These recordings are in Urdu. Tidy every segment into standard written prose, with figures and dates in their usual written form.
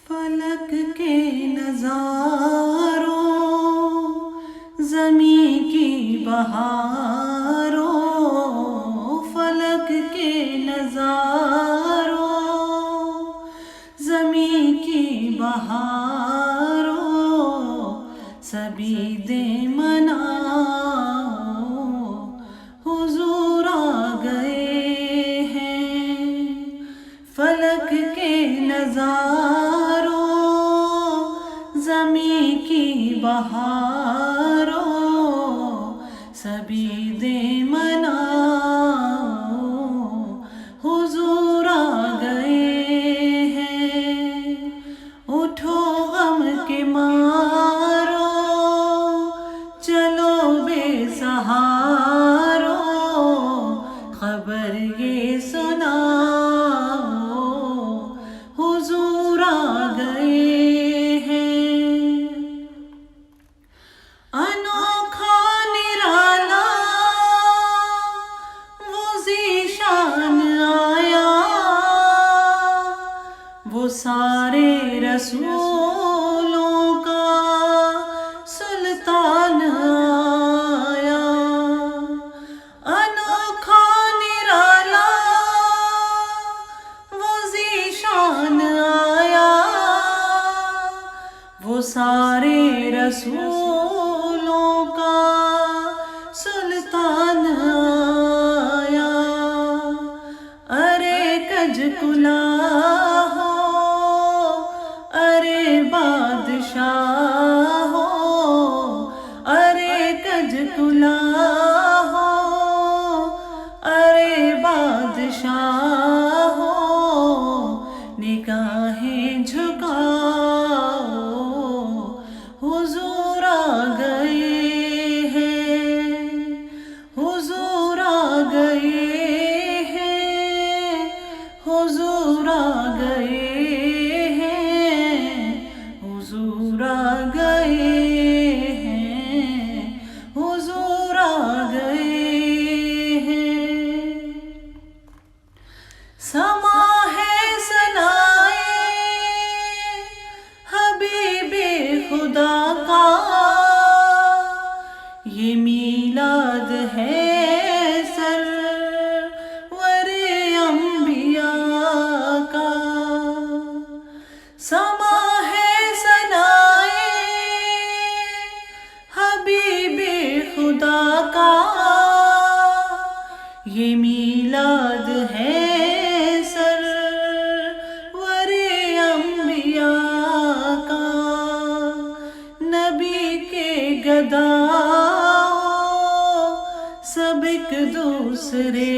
فلک کے نظاروں زمیں کی بہاروں، فلک کے نظاروں زمیں کی بہاروں، سبھی دے مناؤ حضور آ گئے ہیں۔ فلک کے نظاروں زمیں کی بہاروں، سبھی دے مناؤ حضور آ گئے ہیں۔ اٹھو غم کے مارو، چلو بے سہارو، خبر یہ سناؤ حضور آ گئے ہیں۔ انوکھا نرالا وہ ذیشان آیا، وہ سارے رسولوں کا سلطان آیا۔ انوکھا نرالا وہ ذیشان آیا، وہ سارے رسولوں کا سلطان آیا۔ ارے کج کلا ہو، ارے بادشاہ ہو، ارے کج کلا ہو، ارے بادشاہ ہو، نگاہیں جھکاؤ حضور آ گئے ہیں، حضور آ گئے ہیں، حضور آ گئے ہیں، حضور آ گئے ہیں، حضور آ گئے ہیں۔ سما ہے ثنائے حبیب خدا کا، یہ میلاد ہے سرور انبیاء کا۔ سما ہے ثنائے حبیب خدا کا، یہ میلاد ہے سرور انبیاء کا۔ نبی کے گداؤں سب ایک دوسرے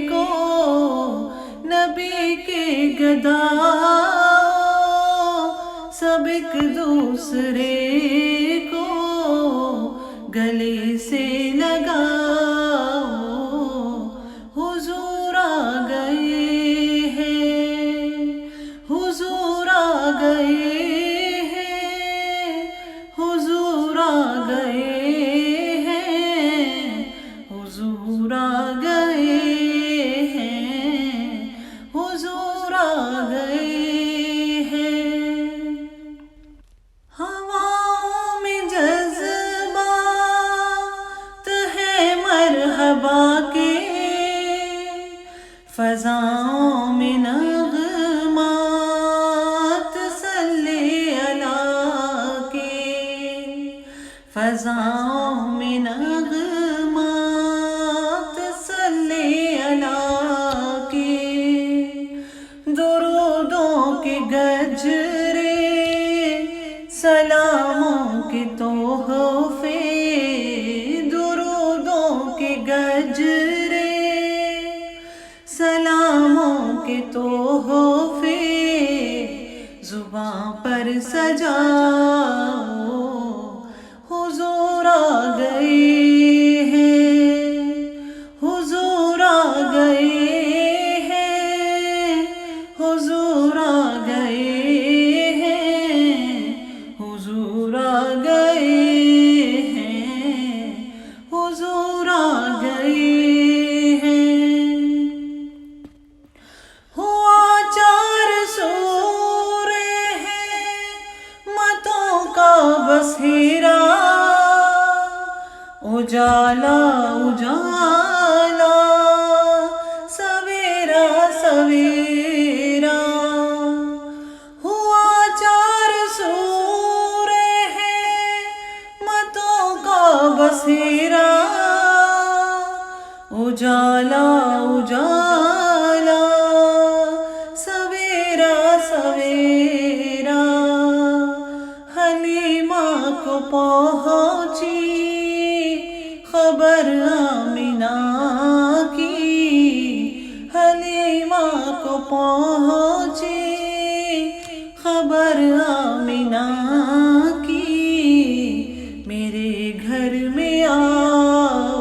کو، نبی کے گداؤں سب ایک دوسرے کو گلے سے لگاؤ حضور آ گئے ہیں، حضور آ گئے ہیں، حضور آ گئے ہیں، حضور آ گئے ہیں، حضور آ گئے ہیں۔ ہواؤں میں جذبات ہے مرحبا کے، فضاؤں میں نغمات صلی اللہ کے، فضاؤں میں نغمات صلی اللہ کے۔ درودوں کے گجرے، سلاموں کے تحفے، درودوں کے گجرے، سلاموں کے تحفے، زباں پر سجاؤ حضور آ گئے ہیں، حضور آ گئے ہیں، حضور آ گئے ہیں، حضور آ گئے ہیں، حضور آ گئے ہیں۔ ہوا چار سورے اجالا اجالا سویرا سویرا ہوا چار سورے ہیں متوں کا بسیرا اجالا اجالا سویرا سویرا حلیمہ کو پہنچی خبر آمنہ کی حلیمہ کو پہنچی خبر آمنہ کی میرے گھر میں آؤ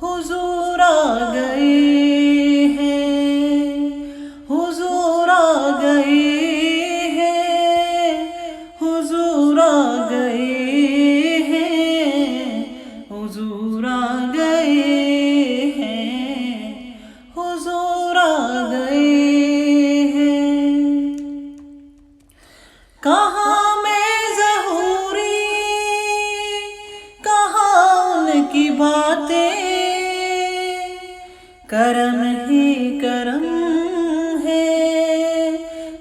حضور آ گئے ہیں حضور آ گئے ہیں حضور آ گئے ہیں حضور آ گئے ہیں حضور آ گئے ہیں کہاں میں ظہوری کہاں ان کی باتیں کرم ہی کرم ہے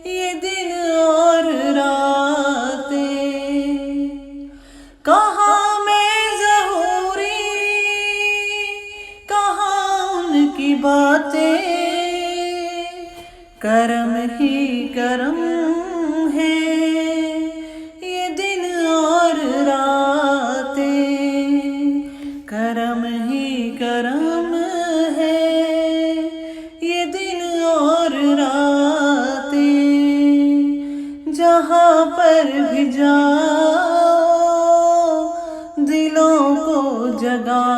یہ دن اور راتیں کہاں میں ظہوری کہاں ان کی باتیں کرم ہی کرم ہے یہ دن اور راتیں کرم ہی کرم ہے یہ دن اور راتیں جہاں پر بھی جاؤ دلوں کو جگاؤ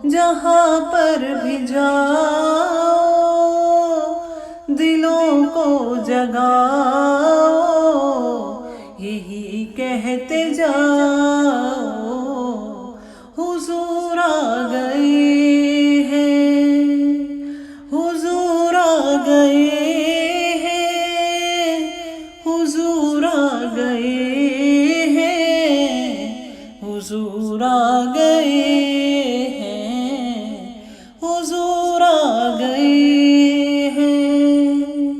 جہاں پر بھی جاؤ دلوں کو جگاؤ یہی کہتے جاؤ حضور آ گئے ہیں حضور آ گئے ہیں حضور آ گئے ہیں حضور آ گئے ہیں حضور آ گئے ہیں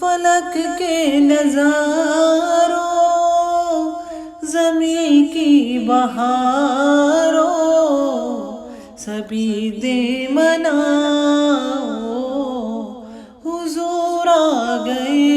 فلک کے نظاروں زمین کی بہاروں سبھی دے مناؤ حضور آ گئے